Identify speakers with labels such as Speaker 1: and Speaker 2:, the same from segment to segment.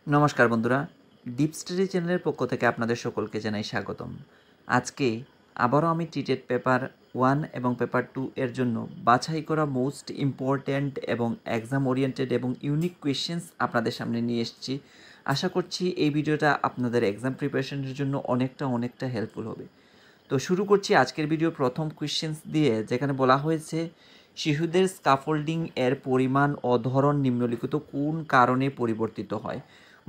Speaker 1: নমস্কার বন্ধুরা, deep study চ্যানেলের পক্ষ থেকে আপনাদের সকলকে জানাই স্বাগতম। আজকে আবারও আমি টিটেট পেপার 1 এবং পেপার 2 এর জন্য বাছাই করা মোস্ট ইম্পর্ট্যান্ট এবং এক্সাম ওরিয়েন্টেড এবং ইউনিক কোয়েশ্চেন্স আপনাদের সামনে নিয়ে এসেছি। আশা করছি এই ভিডিওটা আপনাদের এক্সাম প্রিপারেশনের জন্য অনেকটা হেল্পফুল হবে। তো শুরু করছি আজকের ভিডিওর প্রথম কোয়েশ্চেন্স দিয়ে, যেখানে বলা হয়েছে শিশুদের স্কাফোল্ডিং এর পরিমাণ ও ধরন নিম্নলিখিত কোন কারণে পরিবর্তিত হয়।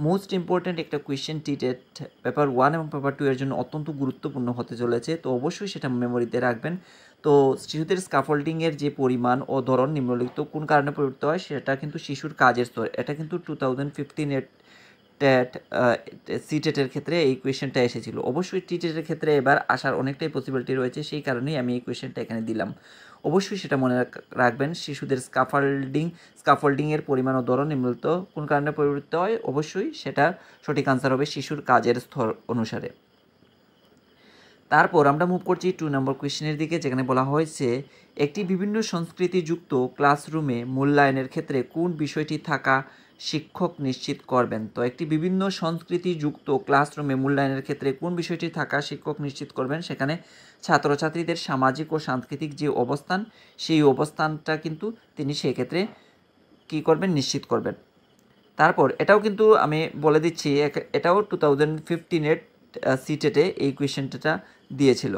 Speaker 1: মোস্ট ইম্পর্ট্যান্ট একটা কোয়েশ্চেন টিটেট পেপার 1 এবং পেপার 2 এর জন্য অত্যন্ত গুরুত্বপূর্ণ হতে চলেছে, তো অবশ্যই সেটা মেমোরিতে রাখবেন। তো শিশুদের স্কাফোল্ডিংয়ের যে পরিমাণ ও ধরন নিম্নলিখিত কোন কারণে পরিবর্তিত হয়, সেটা কিন্তু শিশুর কাজের স্তর। এটা কিন্তু 2015 টেট সিটেটের ক্ষেত্রে এই কোয়েশ্চেনটা এসেছিল। অবশ্যই টিটেটের ক্ষেত্রে এবার আসার অনেকটাই পসিবিলিটি রয়েছে, সেই কারণেই আমি এই কোয়েশ্চেনটা এখানে দিলাম। অবশ্যই সেটা মনে রাখবেন, শিশুদের স্কাফোল্ডিংয়ের পরিমাণ ও ধরন নিম্নলিখিত কোন কারণে পরিবর্তিত হয়। অবশ্যই সেটা সঠিক আনসার হবে শিশুর কাজের স্তর অনুসারে। তারপর আমরা মুভ করছি 2 নম্বর কোয়েশ্চেনের দিকে, যেখানে বলা হয়েছে একটি বিভিন্ন সংস্কৃতিযুক্ত ক্লাসরুমে মূল্যায়নের ক্ষেত্রে কোন বিষয়টি থাকা শিক্ষক নিশ্চিত করবেন। তো একটি বিভিন্ন সংস্কৃতিযুক্ত ক্লাসরুমে মূল্যায়নের ক্ষেত্রে কোন বিষয়টি থাকা শিক্ষক নিশ্চিত করবেন, সেখানে ছাত্রছাত্রীদের সামাজিক ও সাংস্কৃতিক যে অবস্থান, সেই অবস্থানটা কিন্তু তিনি সেক্ষেত্রে কী করবেন, নিশ্চিত করবেন। তারপর এটাও কিন্তু আমি বলে দিচ্ছি, এটাও 2015 সিটেটে এই কোয়েশ্চেনটা দিয়েছিল।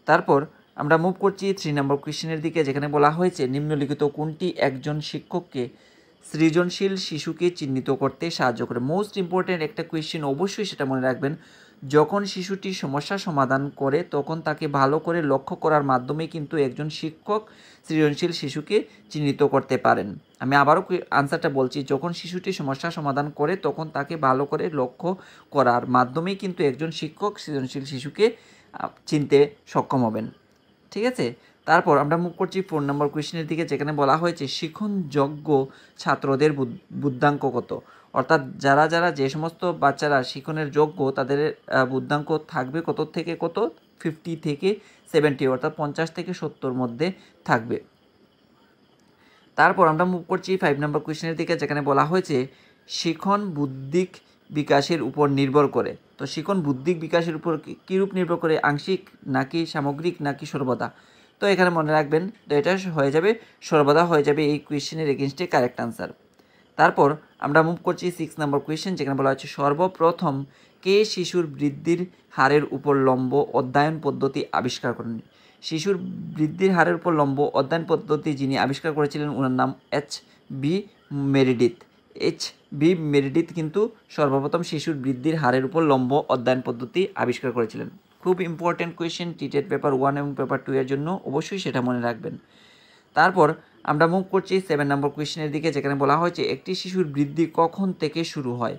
Speaker 1: তারপর আমরা মুভ করছি 3 নম্বর কোয়েশ্চেনের দিকে, যেখানে বলা হয়েছে নিম্নলিখিত কোনটি একজন শিক্ষককে সৃজনশীল শিশুকে চিহ্নিত করতে সাহায্য করে। মোস্ট ইম্পর্ট্যান্ট একটা কোয়েশ্চেন, অবশ্যই সেটা মনে রাখবেন। যখন শিশুটি সমস্যা সমাধান করে তখন তাকে ভালো করে লক্ষ্য করার মাধ্যমে কিন্তু একজন শিক্ষক সৃজনশীল শিশুকে চিহ্নিত করতে পারেন। আমি আবারও আনসারটা বলছি, যখন শিশুটি সমস্যা সমাধান করে তখন তাকে ভালো করে লক্ষ্য করার মাধ্যমেই কিন্তু একজন শিক্ষক সৃজনশীল শিশুকে চিনতে সক্ষম হবেন। ঠিক আছে, তারপর আমরা মুভ করছি 4 নম্বর কোয়েশ্চেনের দিকে, যেখানে বলা হয়েছে শিক্ষণযোগ্য ছাত্রদের বুদ্ধাঙ্ক কত। অর্থাৎ যারা যে সমস্ত বাচ্চারা শিক্ষণের যোগ্য তাদের বুদ্ধাঙ্ক থাকবে কত থেকে কত, 50 থেকে 70, অর্থাৎ 50 থেকে 70 মধ্যে থাকবে। তারপর আমরা মুভ করছি 5 নম্বর কোয়েশ্চেনের দিকে, যেখানে বলা হয়েছে শিখন বুদ্ধিক বিকাশের উপর নির্ভর করে। তো শিখন বুদ্ধিক বিকাশের উপর কীরূপ নির্ভর করে, আংশিক নাকি সামগ্রিক নাকি সর্বদা। তো এখানে মনে রাখবেন, তো এটা হয়ে যাবে সর্বদা হয়ে যাবে এই কোয়েশ্চেনের এগেনস্টে কারেক্ট আনসার। তারপর আমরা মুভ করছি 6 নম্বর কোয়েশ্চেন, যেখানে বলা হচ্ছে সর্বপ্রথম কে শিশুর বৃদ্ধির হারের উপর লম্ব অধ্যয়ন পদ্ধতি আবিষ্কার করেন। শিশুর বৃদ্ধির হারের উপর লম্ব অধ্যয়ন পদ্ধতি যিনি আবিষ্কার করেছিলেন ওনার নাম H.B. মেরিডিথ। H.B. মেরিডিথ কিন্তু সর্বপ্রথম শিশুর বৃদ্ধির হারের উপর লম্ব অধ্যয়ন পদ্ধতি আবিষ্কার করেছিলেন। খুব ইম্পর্ট্যান্ট কোয়েশ্চেন টিটেট পেপার 1 এবং পেপার 2 এর জন্য, অবশ্যই সেটা মনে রাখবেন। তারপর আমরা মুভ করছি 7 নম্বর কোয়েশ্চেনের দিকে, যেখানে বলা হয়েছে একটি শিশুর বৃদ্ধি কখন থেকে শুরু হয়।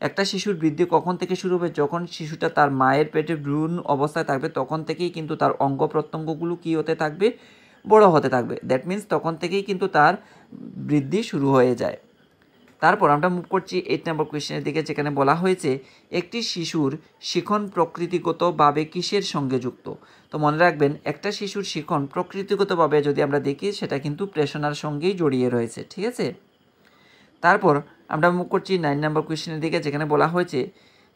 Speaker 1: একটা শিশুর বৃদ্ধি কখন থেকে শুরু হবে, যখন শিশুটা তার মায়ের পেটে ভ্রূণ অবস্থায় থাকবে তখন থেকেই কিন্তু তার অঙ্গ প্রত্যঙ্গগুলো কী হতে থাকবে, বড় হতে থাকবে। দ্যাট মিন্স তখন থেকেই কিন্তু তার বৃদ্ধি শুরু হয়ে যায়। তারপর আমরা মুভ করছি 8 নম্বর কোয়েশ্চেনের দিকে, যেখানে বলা হয়েছে একটি শিশুর শিখন প্রকৃতিগতভাবে কিসের সঙ্গে যুক্ত। তো মনে রাখবেন, একটা শিশুর শিখন প্রকৃতিগতভাবে যদি আমরা দেখি সেটা কিন্তু প্রেষণার সঙ্গেই জড়িয়ে রয়েছে। ঠিক আছে, তারপর আমরা মুভ করছি 9 নম্বর কোয়েশ্চেনের দিকে, যেখানে বলা হয়েছে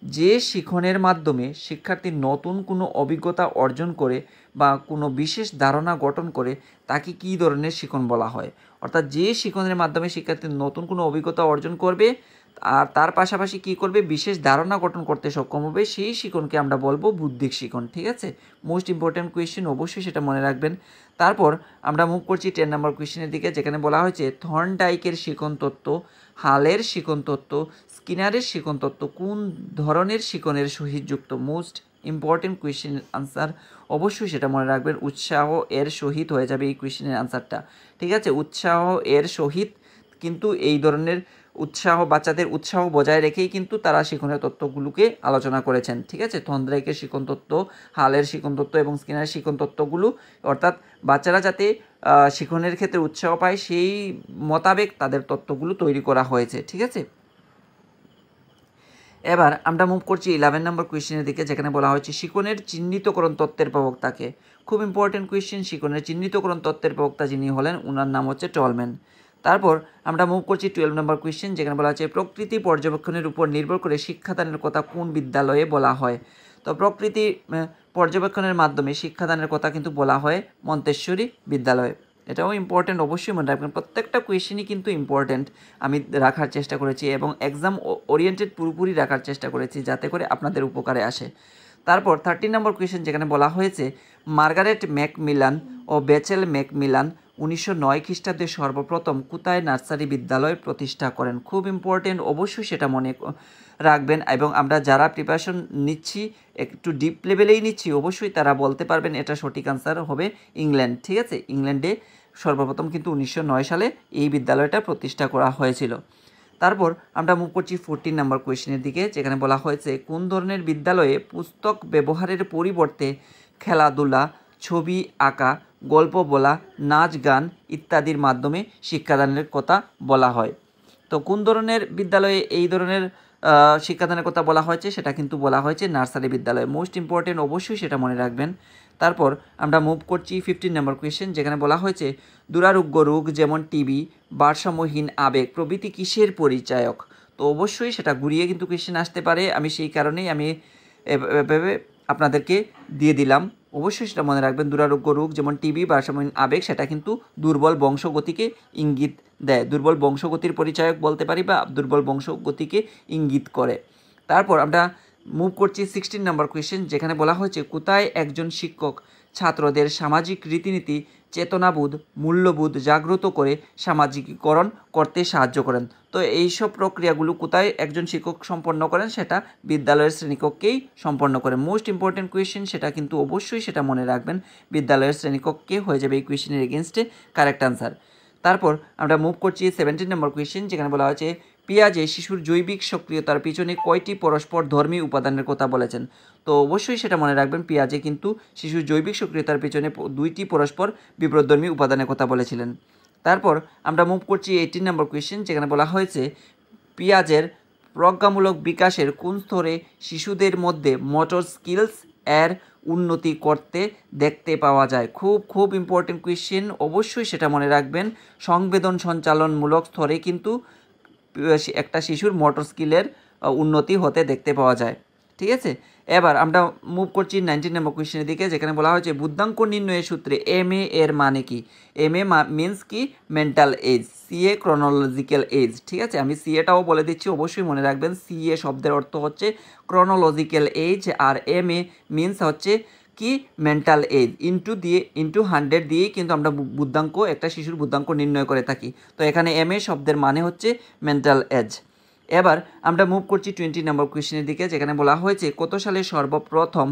Speaker 1: যে শিখনের মাধ্যমে শিক্ষার্থী নতুন কোনো অভিজ্ঞতা অর্জন করে বা কোনো বিশেষ ধারণা গঠন করে তাকে কী ধরনের শিখন বলা হয়। অর্থাৎ যে শিখনের মাধ্যমে শিক্ষার্থী নতুন কোনো অভিজ্ঞতা অর্জন করবে আর তার পাশাপাশি কী করবে, বিশেষ ধারণা গঠন করতে সক্ষম হবে, সেই শিখনকে আমরা বলবো বুদ্ধিক শিখন। ঠিক আছে, মোস্ট ইম্পর্ট্যান্ট কোয়েশ্চেন, অবশ্যই সেটা মনে রাখবেন। তারপর আমরা মুভ করছি 10 নম্বর কোয়েশ্চেনের দিকে, যেখানে বলা হয়েছে থর্নডাইকের শিখন তত্ত্ব, হালের শিখন তত্ত্ব, স্কিনারের শিখন তত্ত্ব কোন ধরনের শিখনের সহিত যুক্ত। মোস্ট ইম্পর্টেন্ট কোয়েশ্চেন আনসার, অবশ্যই সেটা মনে রাখবেন। উৎসাহ এর সহিত হয়ে যাবে এই কোয়েশ্চেনের আনসারটা। ঠিক আছে, উৎসাহ এর সহিত কিন্তু এই ধরনের উৎসাহ, বাচ্চাদের উৎসাহ বজায় রেখেই কিন্তু তারা শিখনের তত্ত্বগুলোকে আলোচনা করেছেন। ঠিক আছে, থর্নডাইকের শিখন তত্ত্ব, হালের শিখন তত্ত্ব এবং স্কিনারের শিখন তত্ত্বগুলো, অর্থাৎ বাচ্চারা যাতে শিখনের ক্ষেত্রে উৎসাহ পায় সেই মোতাবেক তাদের তত্ত্বগুলো তৈরি করা হয়েছে। ঠিক আছে, এবার আমরা মুভ করছি 11 নম্বর কোয়েশ্চেনের দিকে, যেখানে বলা হয়েছে শিখনের চিহ্নিতকরণ তত্ত্বের প্রবক্তাকে। খুব ইম্পর্টেন্ট কোয়েশ্চেন, শিখনের চিহ্নিতকরণ তত্ত্বের প্রবক্তা যিনি হলেন ওনার নাম হচ্ছে টলম্যান। তারপর আমরা মুভ করছি 12 নম্বর কোয়েশ্চেন, যেখানে বলা আছে প্রকৃতি পর্যবেক্ষণের উপর নির্ভর করে শিক্ষাদানের কথা কোন বিদ্যালয়ে বলা হয়। তো প্রকৃতি পর্যবেক্ষণের মাধ্যমে শিক্ষাদানের কথা কিন্তু বলা হয় মন্তেশ্বরী বিদ্যালয়ে। এটাও ইম্পর্টেন্ট, অবশ্যই মনে রাখবেন। প্রত্যেকটা কোয়েশ্চেনই কিন্তু ইম্পর্টেন্ট আমি রাখার চেষ্টা করেছি এবং এক্সাম ওরিয়েন্টেড পুরোপুরি রাখার চেষ্টা করেছি যাতে করে আপনাদের উপকারে আসে। তারপর 13 নম্বর কোয়েশ্চেন, যেখানে বলা হয়েছে মার্গারেট ম্যাকমিলান ও বেচেল ম্যাকমিলান 1909 খ্রিস্টাব্দে সর্বপ্রথম কোথায় নার্সারি বিদ্যালয় প্রতিষ্ঠা করেন। খুব ইম্পর্টেন্ট, অবশ্যই সেটা মনে রাখবেন। এবং আমরা যারা প্রিপারেশন নিচ্ছি একটু ডিপ লেভেলেই নিচ্ছি, অবশ্যই তারা বলতে পারবেন এটা সঠিক আনসার হবে ইংল্যান্ড। ঠিক আছে, ইংল্যান্ডে সর্বপ্রথম কিন্তু 1909 সালে এই বিদ্যালয়টা প্রতিষ্ঠা করা হয়েছিল। তারপর আমরা মুভ করছি 14 নম্বর কোয়েশ্চেনের দিকে, যেখানে বলা হয়েছে কোন ধরনের বিদ্যালয়ে পুস্তক ব্যবহারের পরিবর্তে খেলাধুলা, ছবি আঁকা, গল্প বলা, নাচ গান ইত্যাদির মাধ্যমে শিক্ষাদানের কথা বলা হয়। তো কোন ধরনের বিদ্যালয়ে এই ধরনের শিক্ষাদানের কথা বলা হয়েছে, সেটা কিন্তু বলা হয়েছে নার্সারি বিদ্যালয়। মোস্ট ইম্পর্টেন্ট, অবশ্যই সেটা মনে রাখবেন। তারপর আমরা মুভ করছি 15 নম্বর কোয়েশ্চেন, যেখানে বলা হয়েছে দুরারোগ্য রোগ যেমন টিবি, ভারসাম্যহীন আবেগ প্রভৃতি কিসের পরিচায়ক। তো অবশ্যই সেটা ঘুরিয়ে কিন্তু কোয়েশ্চেন আসতে পারে, আমি সেই কারণেই এভাবে আপনাদেরকে দিয়ে দিলাম। অবশ্যই সেটা মনে রাখবেন, দুরারোগ্য রোগ যেমন টিবি, ভারসাম্যহীন আবেগ সেটা কিন্তু দুর্বল বংশগতিকে ইঙ্গিত দেয়, দুর্বল বংশগতির পরিচায়ক বলতে পারি বা দুর্বল বংশগতিকে ইঙ্গিত করে। তারপর আমরা মুভ করছি 16 নম্বর কোয়েশ্চেন, যেখানে বলা হয়েছে কোথায় একজন শিক্ষক ছাত্রদের সামাজিক রীতিনীতি, চেতনাবোধ, মূল্যবোধ জাগ্রত করে সামাজিকীকরণ করতে সাহায্য করেন। তো এইসব প্রক্রিয়াগুলো কোথায় একজন শিক্ষক সম্পন্ন করেন, সেটা বিদ্যালয়ের শ্রেণীকক্ষেই সম্পন্ন করেন। মোস্ট ইম্পর্টেন্ট কোয়েশ্চেন, সেটা কিন্তু অবশ্যই সেটা মনে রাখবেন, বিদ্যালয়ের শ্রেণীকক্ষে হয়ে যাবে এই কোয়েশ্চেনের এগেনস্টে কারেক্ট আনসার। তারপর আমরা মুভ করছি 17 নম্বর কোয়েশ্চেন, যেখানে বলা হয়েছে পিয়াজে শিশুর জৈবিক সক্রিয়তার পিছনে কয়টি পরস্পর ধর্মী উপাদানের কথা বলেছেন। তো অবশ্যই সেটা মনে রাখবেন, পিয়াজে কিন্তু শিশুর জৈবিক সক্রিয়তার পিছনে 2টি পরস্পর বিপরীতধর্মী উপাদানের কথা বলেছিলেন। তারপর আমরা মুভ করছি 18 নম্বর কোয়েশ্চেন, যেখানে বলা হয়েছে পিয়াজের প্রজ্ঞামূলক বিকাশের কোন স্তরে শিশুদের মধ্যে মোটর স্কিলস এর উন্নতি করতে দেখতে পাওয়া যায়। খুব ইম্পর্টেন্ট কোয়েশ্চেন, অবশ্যই সেটা মনে রাখবেন। সংবেদন সঞ্চালনমূলক স্তরে কিন্তু একটা শিশুর মোটর স্কিলের উন্নতি হতে দেখতে পাওয়া যায়। ঠিক আছে, এবার আমরা মুভ করছি 19 নম্বর কোয়েশ্চেনের দিকে, যেখানে বলা হয়েছে বুদ্ধাঙ্ক নির্ণয়ের সূত্রে MA এর মানে কি। MA মিনস কি mental age, CA chronological age. ঠিক আছে, আমি CAটাও বলে দিচ্ছি, অবশ্যই মনে রাখবেন। CA শব্দের অর্থ হচ্ছে ক্রোনোলজিক্যাল এজ, আর MA মিনস হচ্ছে কি মেন্টাল এজ। ইন্টু 100 দিয়েই কিন্তু আমরা বুদ্ধাঙ্ক, একটা শিশুর বুদ্ধাঙ্ক নির্ণয় করে থাকি। তো এখানে MA শব্দের মানে হচ্ছে মেন্টাল এজ। এবার আমরা মুভ করছি 20 নম্বর কোয়েশ্চেনের দিকে, যেখানে বলা হয়েছে কত সালে সর্বপ্রথম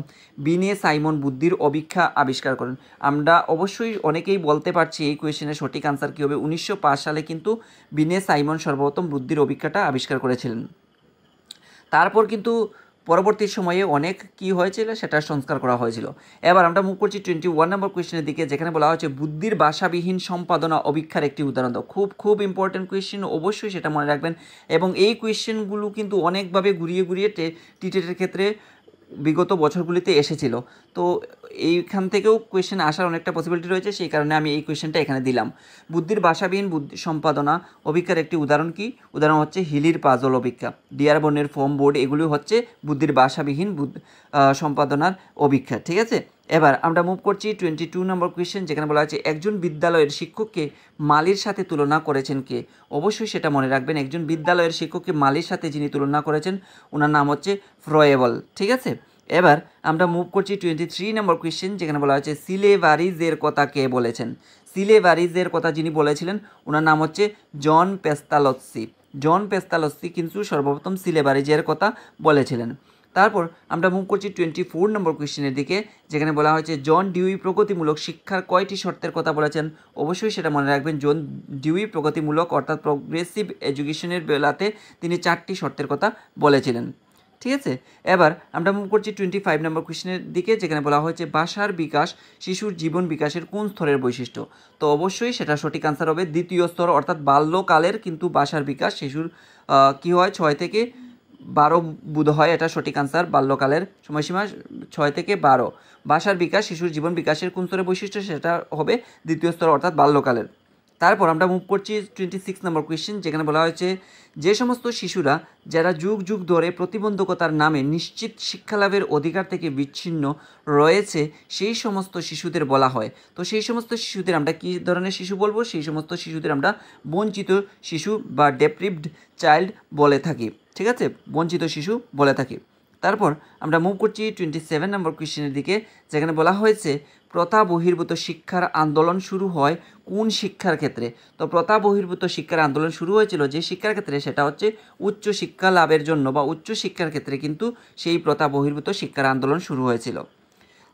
Speaker 1: বিনে সাইমন বুদ্ধির অভিক্ষা আবিষ্কার করেন। আমরা অবশ্যই অনেকেই বলতে পারছি এই কোয়েশ্চেনের সঠিক আনসার কী হবে। 1905 সালে কিন্তু বিনে সাইমন সর্বপ্রথম বুদ্ধির অভিক্ষাটা আবিষ্কার করেছিলেন। তারপর কিন্তু পরবর্তী সময়ে অনেক কি হয়েছিল সেটা সংস্কার করা হয়েছিল। এবার আমরা মুভ করছি 21 নম্বর কোয়েশ্চেনের দিকে, যেখানে বলা হয়েছে বুদ্ধির ভাষাবিহীন সম্পাদনা অভিক্ষার একটি উদাহরণ দাও। খুব ইম্পর্টেন্ট কোয়েশ্চেন, অবশ্যই সেটা মনে রাখবেন। এবং এই কোয়েশ্চেনগুলো কিন্তু অনেকভাবে ঘুরিয়ে টিটেটের ক্ষেত্রে বিগত বছরগুলিতে এসেছিল। তো এইখান থেকেও কোয়েশ্চেন আসার অনেকটা পসিবিলিটি রয়েছে, সেই কারণে আমি এই কোয়েশ্চেনটা এখানে দিলাম। বুদ্ধির ভাষাবিহীন বুদ্ধি সম্পাদনা অভিক্ষার একটি উদাহরণ কি? উদাহরণ হচ্ছে হিলির পাজল অভিক্ষা, ডিয়ারবনের ফোম বোর্ড, এগুলি হচ্ছে বুদ্ধির ভাষাবিহীন সম্পাদনার অভিক্ষা। ঠিক আছে, এবার আমরা মুভ করছি 22 নম্বর কোয়েশ্চেন, যেখানে বলা হচ্ছে একজন বিদ্যালয়ের শিক্ষককে মালির সাথে তুলনা করেছেন কে। অবশ্যই সেটা মনে রাখবেন, একজন বিদ্যালয়ের শিক্ষককে মালির সাথে যিনি তুলনা করেছেন ওনার নাম হচ্ছে ফ্রয়েবল। ঠিক আছে, এবার আমরা মুভ করছি 23 নম্বর কোয়েশ্চেন, যেখানে বলা হচ্ছে সিলেবারিজের কথা কে বলেছেন। সিলেবারিজের কথা যিনি বলেছিলেন ওনার নাম হচ্ছে জন পেস্তালস্কি। জন পেস্তালস্কি কিন্তু সর্বপ্রথম সিলেবারিজের কথা বলেছিলেন। তারপর আমরা মুভ করছি 24 নম্বর কোয়েশ্চেনের দিকে, যেখানে বলা হয়েছে জন ডিউই প্রগতিমূলক শিক্ষার কয়টি শর্তের কথা বলেছেন। অবশ্যই সেটা মনে রাখবেন, জন ডিউই প্রগতিমূলক অর্থাৎ প্রোগ্রেসিভ এডুকেশনের বেলাতে তিনি 4টি শর্তের কথা বলেছিলেন। ঠিক আছে, এবার আমরা মুভ করছি 25 নম্বর কোয়েশ্চেনের দিকে, যেখানে বলা হয়েছে ভাষার বিকাশ শিশুর জীবন বিকাশের কোন স্তরের বৈশিষ্ট্য। তো অবশ্যই সেটা সঠিক আনসার হবে দ্বিতীয় স্তর, অর্থাৎ বাল্যকালের কিন্তু ভাষার বিকাশ শিশুর কি হয় 6 থেকে 12 বোধ হয়, এটা সঠিক আনসার। বাল্যকালের সময়সীমা 6 থেকে 12। ভাষার বিকাশ শিশুর জীবন বিকাশের কোন স্তরের বৈশিষ্ট্য, সেটা হবে দ্বিতীয় স্তর অর্থাৎ বাল্যকালের। তারপর আমরা মুভ করছি 26 নম্বর কোয়েশ্চেন, যেখানে বলা হয়েছে যে সমস্ত শিশুরা যারা যুগ যুগ ধরে প্রতিবন্ধকতার নামে নিশ্চিত শিক্ষালাভের অধিকার থেকে বিচ্ছিন্ন রয়েছে সেই সমস্ত শিশুদের বলা হয়। তো সেই সমস্ত শিশুদের আমরা কী ধরনের শিশু বলবো? সেই সমস্ত শিশুদের আমরা বঞ্চিত শিশু বা ডেপ্রিভড চাইল্ড বলে থাকি। ঠিক আছে, বঞ্চিত শিশু বলে থাকি। তারপর আমরা মুভ করছি 27 নম্বর কোয়েশ্চেনের দিকে, যেখানে বলা হয়েছে প্রথা বহির্ভূত শিক্ষার আন্দোলন শুরু হয় কোন শিক্ষার ক্ষেত্রে? তো প্রথা বহির্ভূত শিক্ষার আন্দোলন শুরু হয়েছিল যে শিক্ষার ক্ষেত্রে, সেটা হচ্ছে উচ্চ শিক্ষা লাভের জন্য বা উচ্চ শিক্ষার ক্ষেত্রে কিন্তু সেই প্রথা বহির্ভূত শিক্ষার আন্দোলন শুরু হয়েছিল।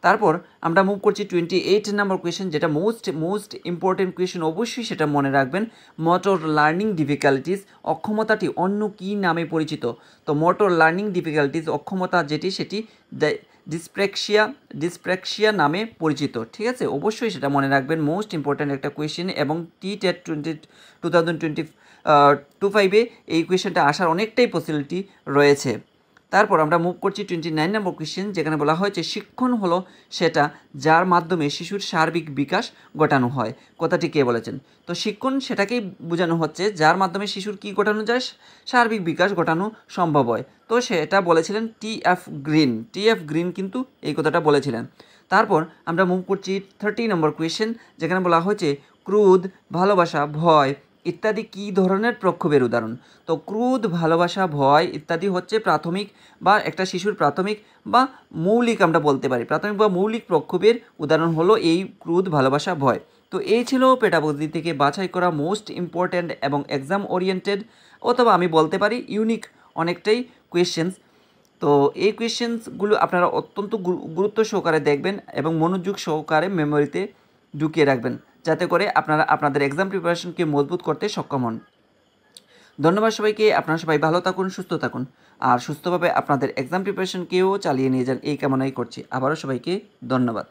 Speaker 1: তারপর আমরা মুভ করছি 28 নম্বর কোয়েশ্চেন, যেটা মোস্ট ইম্পর্টেন্ট কোয়েশ্চেন, অবশ্যই সেটা মনে রাখবেন। মোটর লার্নিং ডিফিকাল্টিস অক্ষমতাটি অন্য কী নামে পরিচিত? তো মোটর লার্নিং ডিফিকাল্টিস অক্ষমতা যেটি, সেটি ডিসপ্রেক্সিয়া নামে পরিচিত। ঠিক আছে, অবশ্যই সেটা মনে রাখবেন, মোস্ট ইম্পর্ট্যান্ট একটা কোয়েশ্চেন। এবং টেট 2025-এ এই কোয়েশ্চেনটা আসার অনেকটাই পসিবিলিটি রয়েছে। তারপর আমরা মুভ করছি 29 নম্বর কোয়েশ্চেন, যেখানে বলা হয়েছে শিক্ষণ হলো সেটা যার মাধ্যমে শিশুর সার্বিক বিকাশ ঘটানো হয়। কথাটি কে বলেছেন? তো শিক্ষণ সেটাকেই বোঝানো হচ্ছে যার মাধ্যমে শিশুর কি ঘটানো যায়, সার্বিক বিকাশ ঘটানো সম্ভব হয়। তো সেটা বলেছিলেন টি.এফ. গ্রিন কিন্তু এই কথাটা বলেছিলেন। তারপর আমরা মুভ করছি 30 নম্বর কোয়েশ্চেন, যেখানে বলা হয়েছে ক্রোধ, ভালোবাসা, ভয় ইত্যাদি কী ধরনের প্রক্ষোভের উদাহরণ? তো ক্রোধ, ভালোবাসা, ভয় ইত্যাদি হচ্ছে প্রাথমিক বা একটা শিশুর প্রাথমিক বা মৌলিক, আমরা বলতে পারি প্রাথমিক বা মৌলিক প্রক্ষোভের উদাহরণ হলো এই ক্রোধ, ভালোবাসা, ভয়। তো এই ছিল পেডাগজি থেকে বাছাই করা মোস্ট ইম্পর্ট্যান্ট এবং এক্সাম ওরিয়েন্টেড, অথবা আমি বলতে পারি ইউনিক অনেকটাই কোয়েশ্চেন্স। তো এই কোয়েশ্চেন্সগুলো আপনারা অত্যন্ত গুরুত্ব সহকারে দেখবেন এবং মনোযোগ সহকারে মেমোরিতে ঢুকিয়ে রাখবেন, যাতে করে আপনারা আপনাদের এক্সাম প্রিপারেশনকে মজবুত করতে সক্ষম হন। ধন্যবাদ সবাইকে। আপনারা সবাই ভালো থাকুন, সুস্থ থাকুন, আর সুস্থভাবে আপনাদের এক্সাম প্রিপারেশনকেও চালিয়ে নিয়ে যান এই কামনাই করছি। আবারও সবাইকে ধন্যবাদ।